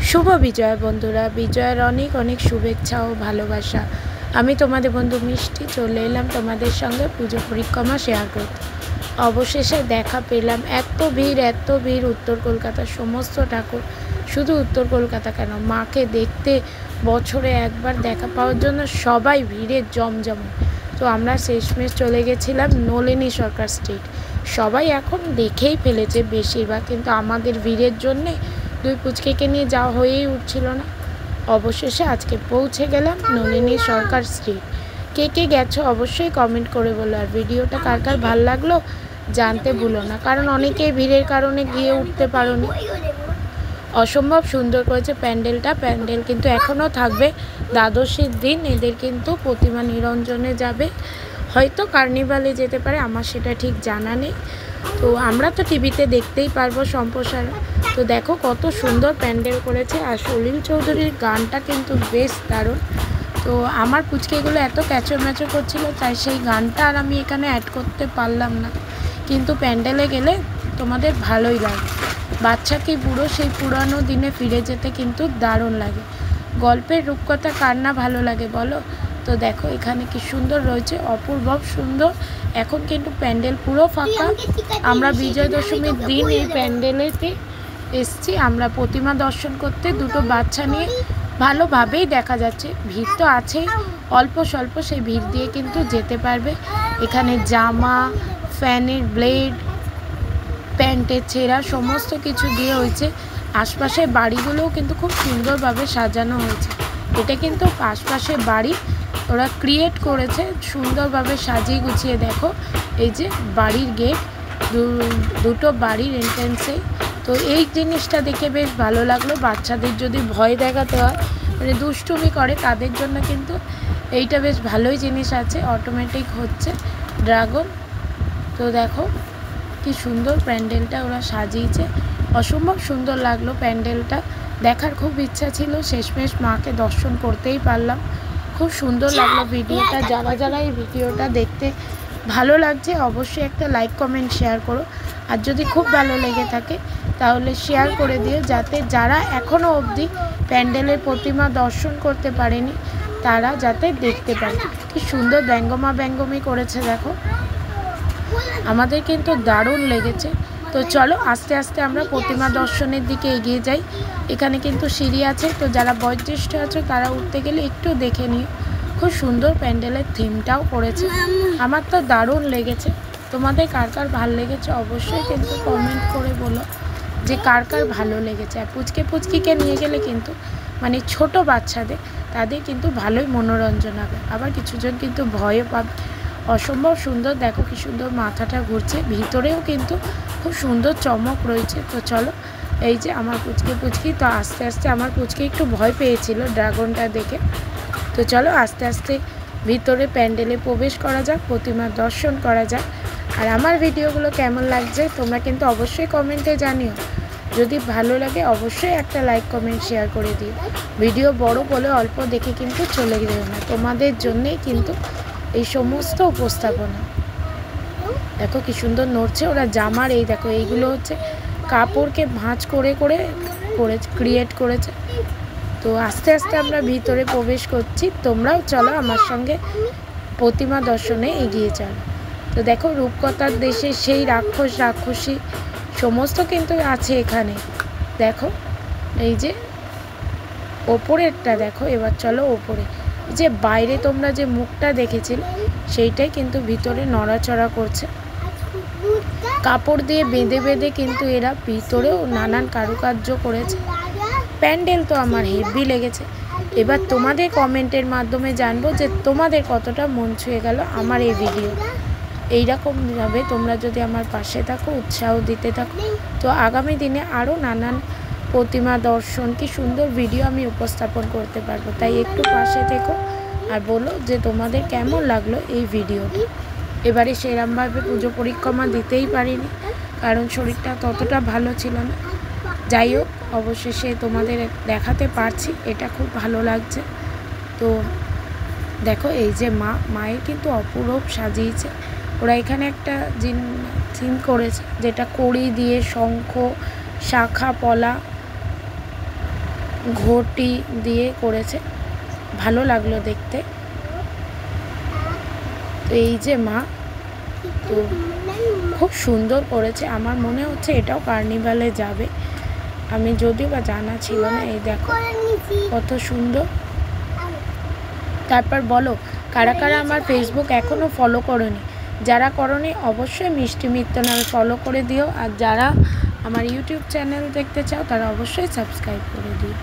শুভ বিজয় বন্ধুরা, বিজয়ের অনেক অনেক শুভেচ্ছা ও ভালোবাসা। আমি তোমাদের বন্ধু মিষ্টি চলে এলাম তোমাদের সঙ্গে পুজো পরিক্রমা শেয়ার করতে। অবশেষে দেখা পেলাম। এত ভিড় উত্তর কলকাতার সমস্ত ঠাকুর, শুধু উত্তর কলকাতা কেন, মাকে দেখতে বছরে একবার দেখা পাওয়ার জন্য সবাই ভিড়ে জমজম। তো আমরা শেষমেশ চলে গেছিলাম নলিনী সরকার স্ট্রিট। সবাই এখন দেখেই ফেলেছে বেশিরভাগ, কিন্তু আমাদের ভিড়ের জন্যে দুই পুচকেকে নিয়ে যাওয়া হয়েই উঠছিল না। অবশেষে আজকে পৌঁছে গেলাম নলিনী সরকার স্ট্রিট। কে কে গেছো অবশ্যই কমেন্ট করে বলো, আর ভিডিওটা কার কার ভালো লাগলো জানতে ভুলো না, কারণ অনেকেই ভিড়ের কারণে গিয়ে উঠতে পারোনি। অসম্ভব সুন্দর করেছে প্যান্ডেলটা। প্যান্ডেল কিন্তু এখনও থাকবে দ্বাদশীর দিন। এদের কিন্তু প্রতিমা নিরঞ্জনে যাবে, হয়তো কার্নিভালে যেতে পারে, আমার সেটা ঠিক জানা নেই। তো আমরা তো টিভিতে দেখতেই পারবো সম্প্রসারণ। তো দেখো কত সুন্দর প্যান্ডেল করেছে, আর সলিল চৌধুরীর গানটা কিন্তু বেশ দারুণ। তো আমার পুচকেগুলো এত ক্যাচর ম্যাচর করছিল, তাই সেই গানটা আর আমি এখানে অ্যাড করতে পারলাম না, কিন্তু প্যান্ডেলে গেলে তোমাদের ভালোই লাগে। বাচ্চা কি বুড়ো, সেই পুরানো দিনে ফিরে যেতে কিন্তু দারুণ লাগে। গল্পের রূপকথা কার না ভালো লাগে বলো। তো দেখো এখানে কি সুন্দর রয়েছে, অপূর্ব সুন্দর। এখন কিন্তু প্যান্ডেল পুরো ফাঁকা। আমরা বিজয় দশমীর দিন এই প্যান্ডেলেতে এসছি আমরা প্রতিমা দর্শন করতে, দুটো বাচ্চা নিয়ে। ভালোভাবেই দেখা যাচ্ছে, ভিড় তো আছেই, অল্প স্বল্প সেই ভিড় দিয়ে কিন্তু যেতে পারবে। এখানে জামা, ফ্যানের ব্লেড, প্যান্টের ছেঁড়া সমস্ত কিছু দিয়ে হয়েছে। আশপাশের বাড়িগুলোও কিন্তু খুব সুন্দরভাবে সাজানো হয়েছে। এটা কিন্তু আশপাশের বাড়ি ওরা ক্রিয়েট করেছে সুন্দরভাবে সাজিয়ে গুছিয়ে। দেখো এই যে বাড়ির গেট, দুটো বাড়ির এন্ট্রেন্সে। তো এই জিনিসটা দেখে বেশ ভালো লাগলো। বাচ্চাদের যদি ভয় দেখাতে হয়, মানে দুষ্টুমি করে, তাদের জন্য কিন্তু এইটা বেশ ভালোই জিনিস আছে। অটোমেটিক হচ্ছে ড্রাগন। তো দেখো কি সুন্দর প্যান্ডেলটা ওরা সাজিয়েছে, অসম্ভব সুন্দর লাগলো প্যান্ডেলটা। দেখার খুব ইচ্ছা ছিল, শেষমেশ মাকে দর্শন করতেই পারলাম। খুব সুন্দর লাগলো ভিডিওটা। যারা এই ভিডিওটা দেখতে ভালো লাগছে অবশ্যই একটা লাইক কমেন্ট শেয়ার করো, আর যদি খুব ভালো লেগে থাকে তাহলে শেয়ার করে দিও, যাতে যারা এখনও অবধি প্যান্ডেলের প্রতিমা দর্শন করতে পারেনি তারা যাতে দেখতে পারে। কি সুন্দর ব্যঙ্গমি করেছে দেখো, আমাদের কিন্তু দারুণ লেগেছে। তো চলো আস্তে আস্তে আমরা প্রতিমা দর্শনের দিকে এগিয়ে যাই। এখানে কিন্তু সিঁড়ি আছে, তো যারা বয়োজ্যেষ্ঠ আছে তারা উঠতে গেলে একটু দেখে নিও। খুব সুন্দর প্যান্ডেলের থিমটাও করেছে, আমার তো দারুণ লেগেছে। তোমাদের কার কার ভালো লেগেছে অবশ্যই কিন্তু কমেন্ট করে বলো যে কার কার ভালো লেগেছে। আর পুচকিকে নিয়ে গেলে কিন্তু মানে ছোট বাচ্চাদের, তাদের কিন্তু ভালোই মনোরঞ্জন হবে। আবার কিছুজন কিন্তু ভয়ও পাবে। অসম্ভব সুন্দর, দেখো কি সুন্দর মাথাটা ঘুরছে, ভিতরেও কিন্তু খুব সুন্দর চমক রয়েছে। তো চলো এই যে আমার পুচকি, তো আস্তে আস্তে আমার পুচকি একটু ভয় পেয়েছিল ড্রাগনটা দেখে। তো চলো আস্তে আস্তে ভিতরে প্যান্ডেলে প্রবেশ করা যাক, প্রতিমা দর্শন করা যাক। আর আমার ভিডিওগুলো কেমন লাগছে তোমরা কিন্তু অবশ্যই কমেন্টে জানিও। যদি ভালো লাগে অবশ্যই একটা লাইক কমেন্ট শেয়ার করে দিও। ভিডিও বড় বলে অল্প দেখে কিন্তু চলে যেও না, তোমাদের জন্যেই কিন্তু এই সমস্ত উপস্থাপনা। দেখো কি সুন্দর নড়ছে ওরা জামার, এই দেখো এইগুলো হচ্ছে কাপড়কে ভাঁজ করে ক্রিয়েট করেছে। তো আস্তে আস্তে আমরা ভিতরে প্রবেশ করছি, তোমরাও চলো আমার সঙ্গে প্রতিমা দর্শনে এগিয়ে চলো। তো দেখো রূপকথার দেশে সেই রাক্ষসী সমস্ত কিন্তু আছে এখানে। দেখো এই যে ওপরেরটা দেখো, এবার চলো ওপরে। যে বাইরে তোমরা যে মুখটা দেখেছিলে সেইটাই কিন্তু ভিতরে নড়াচড়া করছে, কাপড় দিয়ে বেঁধে কিন্তু এরা ভিতরেও নানান কারুকার্য করেছে। প্যান্ডেল তো আমার হেভি লেগেছে। এবার তোমাদের কমেন্টের মাধ্যমে জানবো যে তোমাদের কতটা মন ছুঁয়ে গেল আমার এই ভিডিও। এইরকমভাবে তোমরা যদি আমার পাশে থাকো, উৎসাহ দিতে থাকো, তো আগামী দিনে আরও নানান প্রতিমা দর্শন কি সুন্দর ভিডিও আমি উপস্থাপন করতে পারবো। তাই একটু পাশে থেকো আর বলো যে তোমাদের কেমন লাগলো এই ভিডিওটা। এবারে সেরমভাবে পুজো পরিক্রমা দিতেই পারিনি, কারণ শরীরটা ততটা ভালো ছিল না। যাই হোক অবশেষে তোমাদের দেখাতে পারছি, এটা খুব ভালো লাগছে। তো দেখো এই যে মায়ের কিন্তু অপূরূপ সাজিয়েছে ওরা। এখানে একটা থিম করেছে যেটা কড়ি দিয়ে শঙ্খ, শাখা, পলা ঘটি দিয়ে করেছে, ভালো লাগলো দেখতে। তো এই যে মা, তো খুব সুন্দর করেছে। আমার মনে হচ্ছে এটাও কার্নিভালে যাবে, আমি যদিও বা জানা ছিল না। এই দেখো কত সুন্দর। তারপর বলো কারা কারা আমার ফেসবুক এখনও ফলো করোনি, যারা করোনি অবশ্যই মিষ্টি মিত্র নামে ফলো করে দিও, আর যারা আমার ইউটিউব চ্যানেল দেখতে চাও তারা অবশ্যই সাবস্ক্রাইব করে দিও।